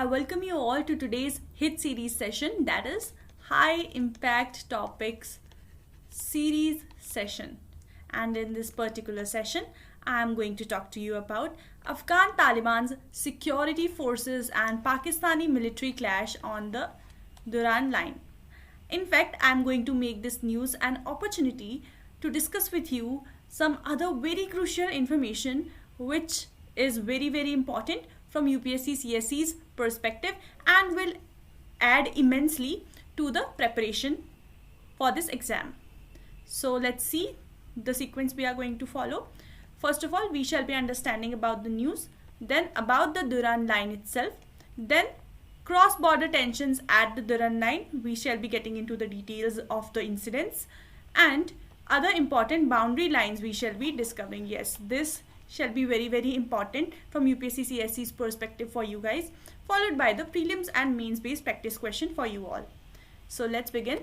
I welcome you all to today's hit series session, that is High Impact Topics series session. And in this particular session, I am going to talk to you about Afghan Taliban's security forces and Pakistani military clash on the Durand Line. In fact, I am going to make this news an opportunity to discuss with you some other very crucial information which is very important from UPSC CSE's perspective and will add immensely to the preparation for this exam. So let's see the sequence we are going to follow. First of all, we shall be understanding about the news, then about the Durand Line itself, then cross-border tensions at the Durand Line. We shall be getting into the details of the incidents and other important boundary lines we shall be discovering. Yes, this shall be very important from UPSC CSE's perspective for you guys, followed by the prelims and mains based practice question for you all. So let's begin.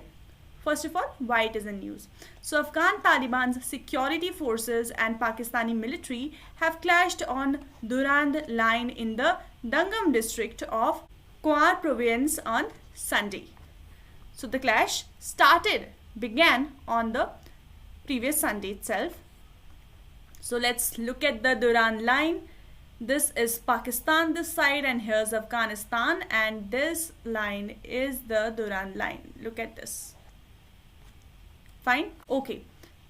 First of all, why it is in news. So Afghan Taliban's security forces and Pakistani military have clashed on Durand Line in the Dangam district of Kuanr province on Sunday. So the clash began on the previous Sunday itself. So let's look at the Durand Line. This is Pakistan this side and here's Afghanistan, and this line is the Durand Line. Look at this. Fine. Okay.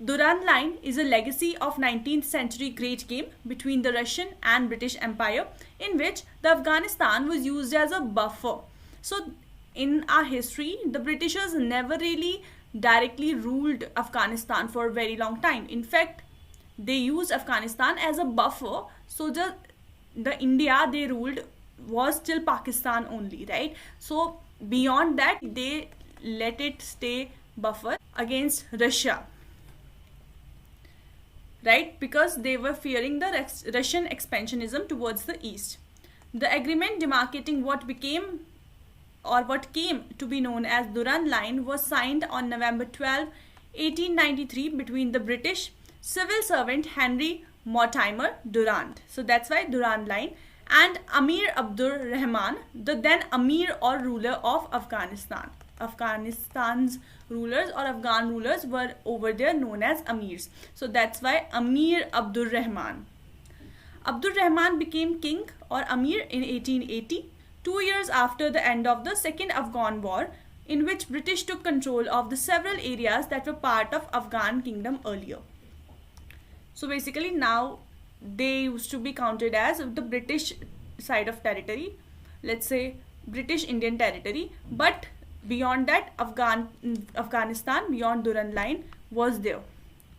Durand Line is a legacy of 19th century great game between the Russian and British Empire, in which the Afghanistan was used as a buffer. So in our history, the Britishers never really directly ruled Afghanistan for a very long time. In fact, they used Afghanistan as a buffer, so the India they ruled was still Pakistan only, right? So beyond that, they let it stay buffer against Russia, right? Because they were fearing the Russian expansionism towards the east. The agreement demarcating what came to be known as Durand Line was signed on November 12, 1893 between the British civil servant Henry Mortimer Durand, so that's why Durand Line, and Amir Abdur Rahman, the then Amir or ruler of Afghanistan. Afghanistan's rulers or Afghan rulers were over there known as Amirs, so that's why Amir Abdur Rahman. Abdur Rahman became king or Amir in 1880, 2 years after the end of the Second Afghan War, in which British took control of the several areas that were part of Afghan kingdom earlier. So basically now they used to be counted as the British side of territory, let's say British Indian territory, but beyond that Afghanistan beyond Durand Line was there.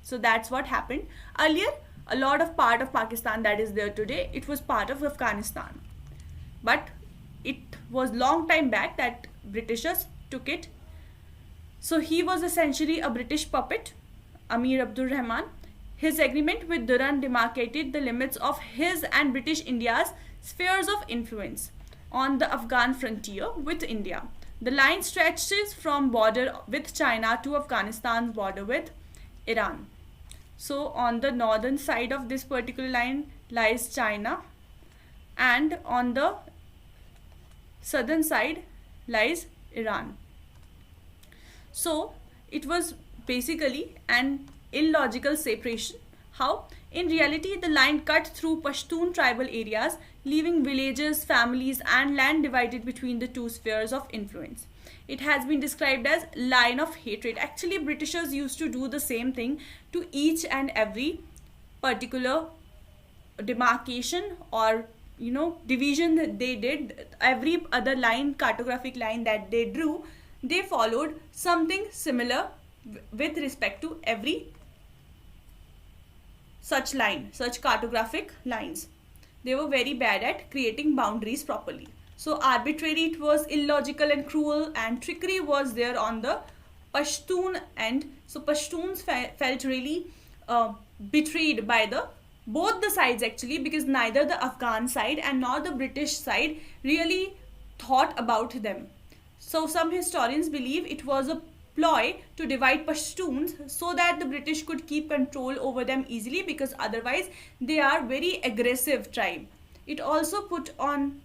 So that's what happened. Earlier, a lot of part of Pakistan that is there today, it was part of Afghanistan, but it was long time back that Britishers took it. So he was essentially a British puppet, Amir Abdur Rahman. His agreement with Durand demarcated the limits of his and British India's spheres of influence on the Afghan frontier with India. The line stretches from border with China to Afghanistan's border with Iran. So on the northern side of this particular line lies China, and on the southern side lies Iran. So it was basically an illogical separation. How? In reality, the line cut through Pashtun tribal areas, leaving villages, families and land divided between the two spheres of influence. It has been described as line of hatred. Actually, Britishers used to do the same thing to each and every particular demarcation or division that they did. Every other line, cartographic line that they drew, they followed something similar with respect to every such cartographic lines. They were very bad at creating boundaries properly. So arbitrary it was, illogical and cruel, and trickery was there on the Pashtun end. So Pashtuns felt really betrayed by both the sides actually, because neither the Afghan side and nor the British side really thought about them. So some historians believe it was a ploy to divide Pashtuns so that the British could keep control over them easily, because otherwise they are very aggressive tribe. It also put on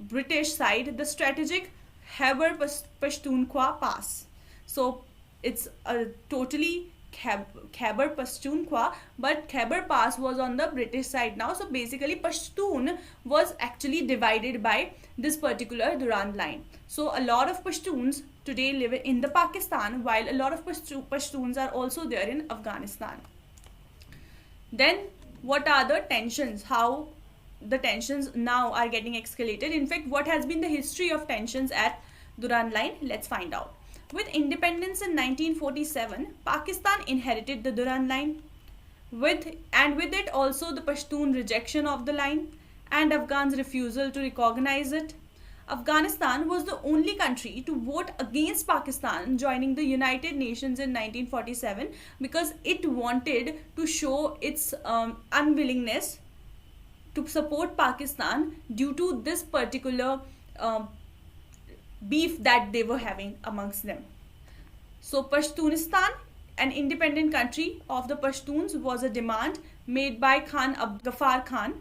British side the strategic Khyber Pakhtunkhwa Pass. So it's a totally Khyber Pakhtunkhwa, but Khyber Pass was on the British side now. So basically Pashtun was actually divided by this particular Durand Line. So a lot of Pashtuns today live in the Pakistan, while a lot of Pashtuns are also there in Afghanistan. Then what are the tensions? How the tensions now are getting escalated? In fact, what has been the history of tensions at Durand Line? Let's find out. With independence in 1947, Pakistan inherited the Durand Line. With it also the Pashtun rejection of the line and Afghans' refusal to recognize it. Afghanistan was the only country to vote against Pakistan joining the United Nations in 1947 because it wanted to show its unwillingness to support Pakistan due to this particular beef that they were having amongst them. So Pashtunistan, an independent country of the Pashtuns, was a demand made by Khan Abdul Ghaffar Khan.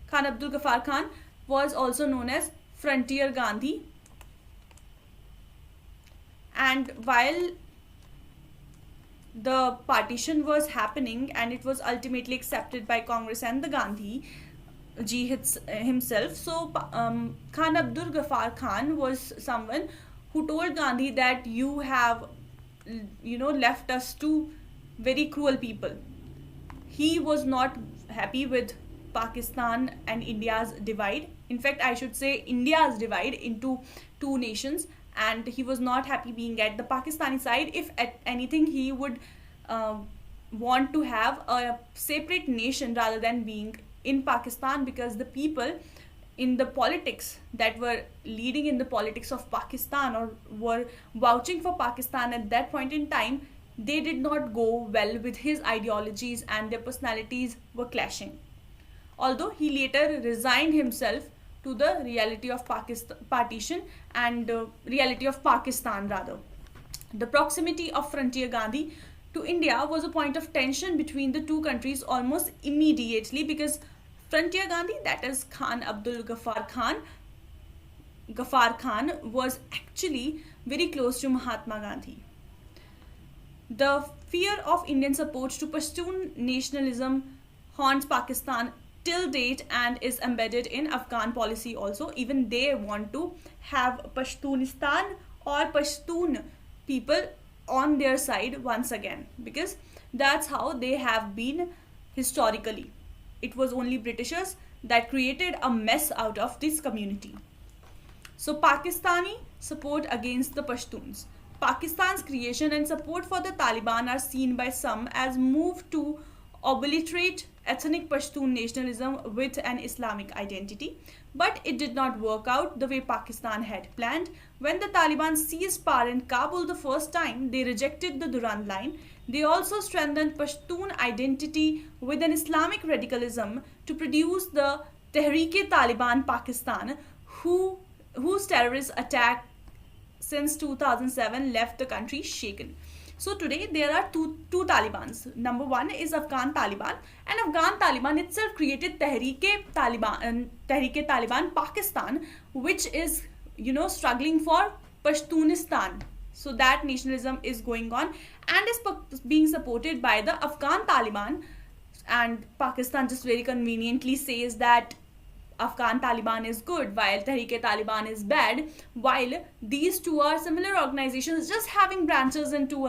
Khan Abdul Ghaffar Khan was also known as Frontier Gandhi. And while the partition was happening and it was ultimately accepted by Congress and the Gandhi ji himself, so Khan Abdul Ghaffar Khan was someone who told Gandhi that you have left us to very cruel people. He was not happy with Pakistan and India's divide. In fact, I should say India's divide into two nations, and he was not happy being at the Pakistani side. If at anything, he would want to have a separate nation rather than being in Pakistan, because the people in the politics that were leading in the politics of Pakistan or were vouching for Pakistan at that point in time, they did not go well with his ideologies and their personalities were clashing. Although he later resigned himself to the reality of partition and reality of Pakistan rather. The proximity of Frontier Gandhi to India was a point of tension between the two countries almost immediately, because Frontier Gandhi, that is Khan Abdul Ghaffar Khan, was actually very close to Mahatma Gandhi. The fear of Indian support to Pashtun nationalism haunts Pakistan till date and is embedded in Afghan policy also. Even they want to have Pashtunistan or Pashtun people on their side once again, because that's how they have been historically. It was only Britishers that created a mess out of this community. So Pakistani support against the Pashtuns. Pakistan's creation and support for the Taliban are seen by some as move to obliterate ethnic Pashtun nationalism with an Islamic identity, but it did not work out the way Pakistan had planned. When the Taliban seized power in Kabul the first time, they rejected the Durand Line. They also strengthened Pashtun identity with an Islamic radicalism to produce the Tehreek-e-Taliban Pakistan, whose terrorist attack since 2007 left the country shaken. So today there are two Talibans. Number one is Afghan Taliban, and Afghan Taliban itself created Tehreek-e-Taliban Pakistan, which is struggling for Pashtunistan. So that nationalism is going on and is being supported by the Afghan Taliban, and Pakistan just very conveniently says that Afghan Taliban is good while Tehreek-e-Taliban is bad, while these two are similar organizations just having branches in two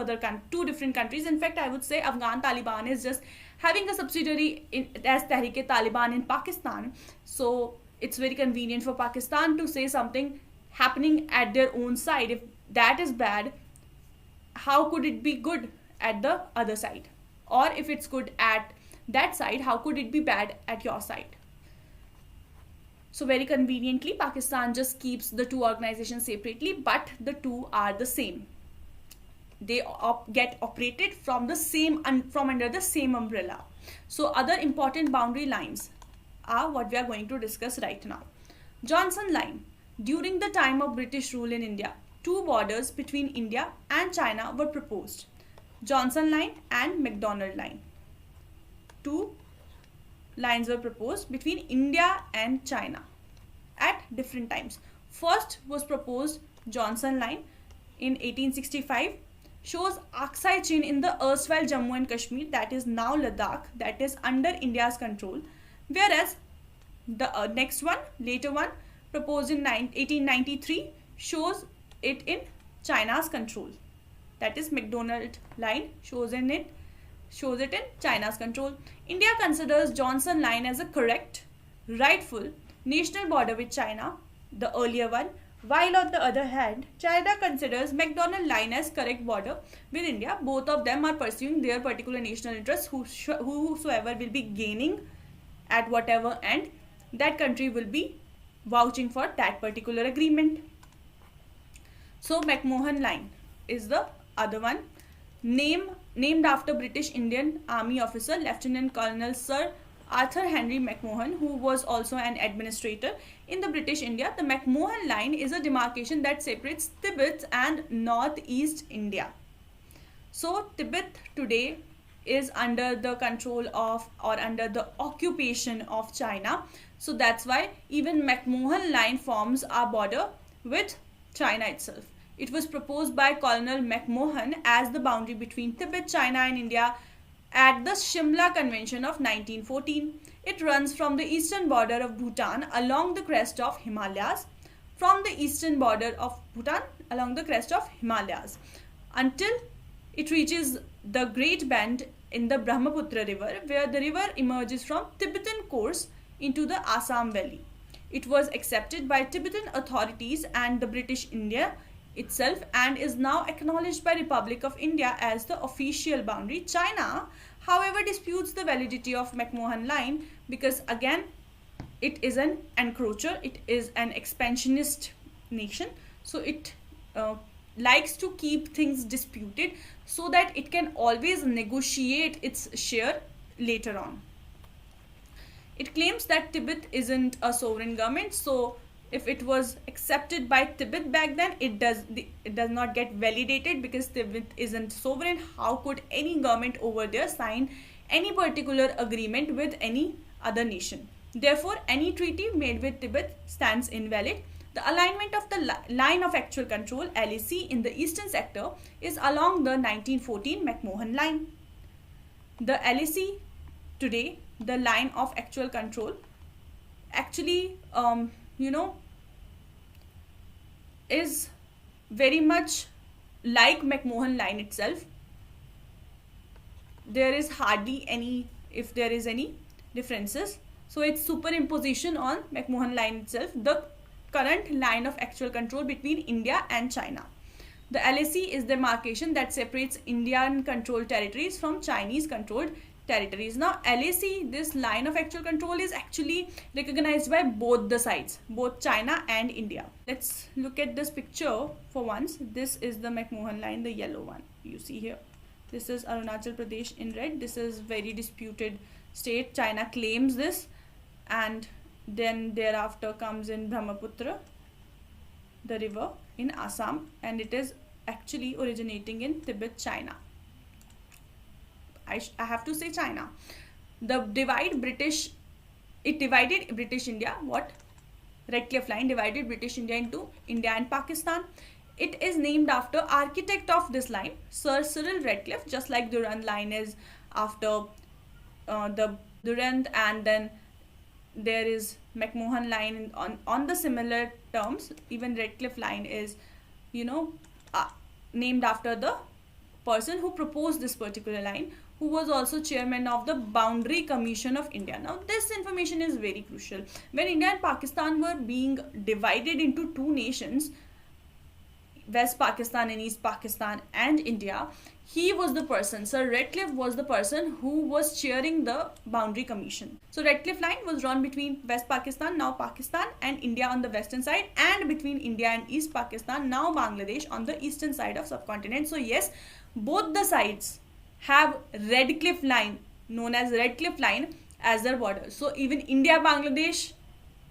different countries. In fact, I would say Afghan Taliban is just having a subsidiary as Tehreek-e-Taliban in Pakistan. So it's very convenient for Pakistan to say something happening at their own side. If that is bad, how could it be good at the other side? Or if it's good at that side, how could it be bad at your side? So very conveniently, Pakistan just keeps the two organizations separately, but the two are the same. They get operated from under the same umbrella. So other important boundary lines are what we are going to discuss right now. Johnson Line. During the time of British rule in India, two borders between India and China were proposed. Johnson Line and McDonald Line. Two lines were proposed between India and China. at different times. First was proposed Johnson Line in 1865, shows Aksai Chin in the erstwhile Jammu and Kashmir, that is now Ladakh, that is under India's control, whereas the next one, later one, proposed in 1893, shows it in China's control, that is McDonald Line shows it in China's control. India considers Johnson Line as a correct, rightful national border with China, the earlier one, while on the other hand, China considers McDonald Line as correct border with India. Both of them are pursuing their particular national interests. Whosoever will be gaining at whatever end, that country will be vouching for that particular agreement. So McMahon Line is the other one, named after British Indian Army officer Lieutenant Colonel Sir Arthur Henry McMahon, who was also an administrator in the British India. The McMahon Line is a demarcation that separates Tibet and northeast India. So Tibet today is under the control of, or under the occupation of, China. So that's why even McMahon Line forms our border with China itself. It was proposed by Colonel McMahon as the boundary between Tibet, China and India at the Shimla Convention of 1914. It runs from the eastern border of Bhutan along the crest of Himalayas, until it reaches the Great Bend in the Brahmaputra River, where the river emerges from Tibetan course into the Assam Valley. It was accepted by Tibetan authorities and the British India itself and is now acknowledged by Republic of India as the official boundary. China, however, disputes the validity of McMahon Line because again it is an encroacher, it is an expansionist nation, so it likes to keep things disputed so that it can always negotiate its share later on. It claims that Tibet isn't a sovereign government, so if it was accepted by Tibet back then, it does not get validated because Tibet isn't sovereign. How could any government over there sign any particular agreement with any other nation? Therefore, any treaty made with Tibet stands invalid. The alignment of the line of actual control (LAC) in the eastern sector is along the 1914 McMahon Line. The LAC today, the line of actual control, actually is very much like McMahon Line itself. There is hardly any, if there is any differences. So it's superimposition on McMahon Line itself, the current line of actual control between India and China. The LAC is the demarcation that separates Indian controlled territories from Chinese controlled territories. Now LAC, this line of actual control, is actually recognized by both the sides, both China and India. Let's look at this picture for once. This is the McMahon Line, the yellow one you see here. This is Arunachal Pradesh in red. This is very disputed state. China claims this, and then thereafter comes in Brahmaputra, the river in Assam, and it is actually originating in Tibet, China. I have to say China. It divided British India. Redcliffe Line divided British India into India and Pakistan. It is named after architect of this line, Sir Cyril Redcliffe, just like Durand Line is after the Durand, and then there is McMahon Line on the similar terms. Even Redcliffe Line is named after the person who proposed this particular line, who was also chairman of the Boundary Commission of India. Now this information is very crucial. When India and Pakistan were being divided into two nations, West Pakistan and East Pakistan and India, he was the person, Sir Redcliffe was the person who was chairing the Boundary Commission. So Redcliffe Line was drawn between West Pakistan, now Pakistan, and India on the western side, and between India and East Pakistan, now Bangladesh, on the eastern side of subcontinent. So yes, both the sides have Redcliffe Line, known as Redcliffe Line, as their border. So even India-Bangladesh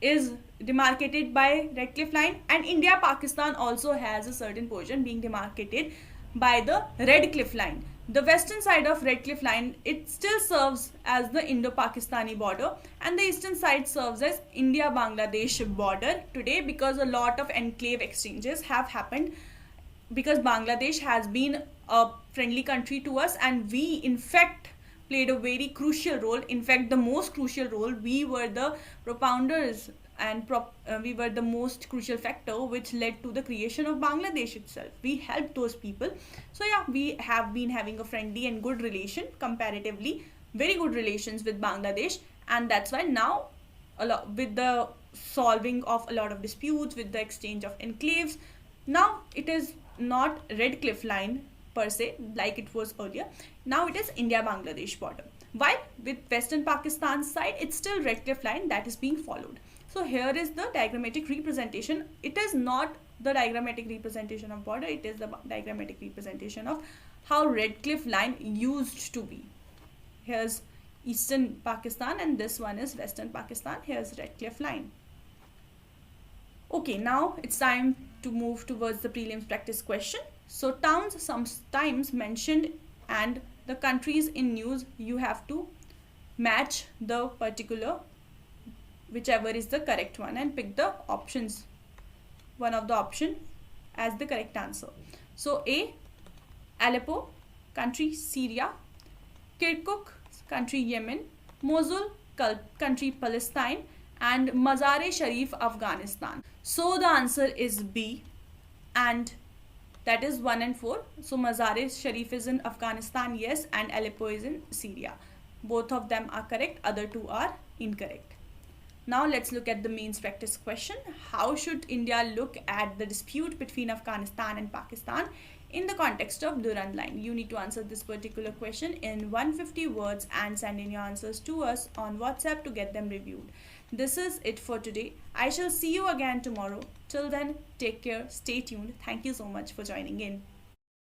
is demarcated by Redcliffe Line, and India-Pakistan also has a certain portion being demarcated by the Redcliffe Line. The western side of Red Cliff Line, it still serves as the Indo-Pakistani border, and the eastern side serves as India-Bangladesh border today, because a lot of enclave exchanges have happened, because Bangladesh has been a friendly country to us, and we in fact played a very crucial role, in fact the most crucial role. We were the propounders and we were the most crucial factor which led to the creation of Bangladesh itself. We helped those people. So yeah, we have been having a friendly and good relation, comparatively very good relations with Bangladesh, and that's why now with the solving of a lot of disputes, with the exchange of enclaves, now it is not Red Cliff Line per se like it was earlier. Now it is India-Bangladesh border. While with Western Pakistan side, it's still Red Cliff Line that is being followed. So here is the diagrammatic representation. It is not the diagrammatic representation of border, it is the diagrammatic representation of how Red Cliff Line used to be. Here's Eastern Pakistan and this one is Western Pakistan. Here's Red Cliff Line. Okay, now it's time to move towards the prelims practice question. So towns sometimes mentioned and the countries in news, you have to match the particular, whichever is the correct one, and pick the options, one of the option as the correct answer. So A, Aleppo, country Syria; Kirkuk, country Yemen; Mosul, country Palestine; and Mazar-e-Sharif, Afghanistan. So the answer is B, and that is 1 and 4. So Mazar-e-Sharif is in Afghanistan, yes, and Aleppo is in Syria. Both of them are correct, other two are incorrect. Now let's look at the mains practice question. How should India look at the dispute between Afghanistan and Pakistan in the context of Durand Line? You need to answer this particular question in 150 words and send in your answers to us on WhatsApp to get them reviewed. This is it for today. I shall see you again tomorrow. Till then, take care, stay tuned. Thank you so much for joining in.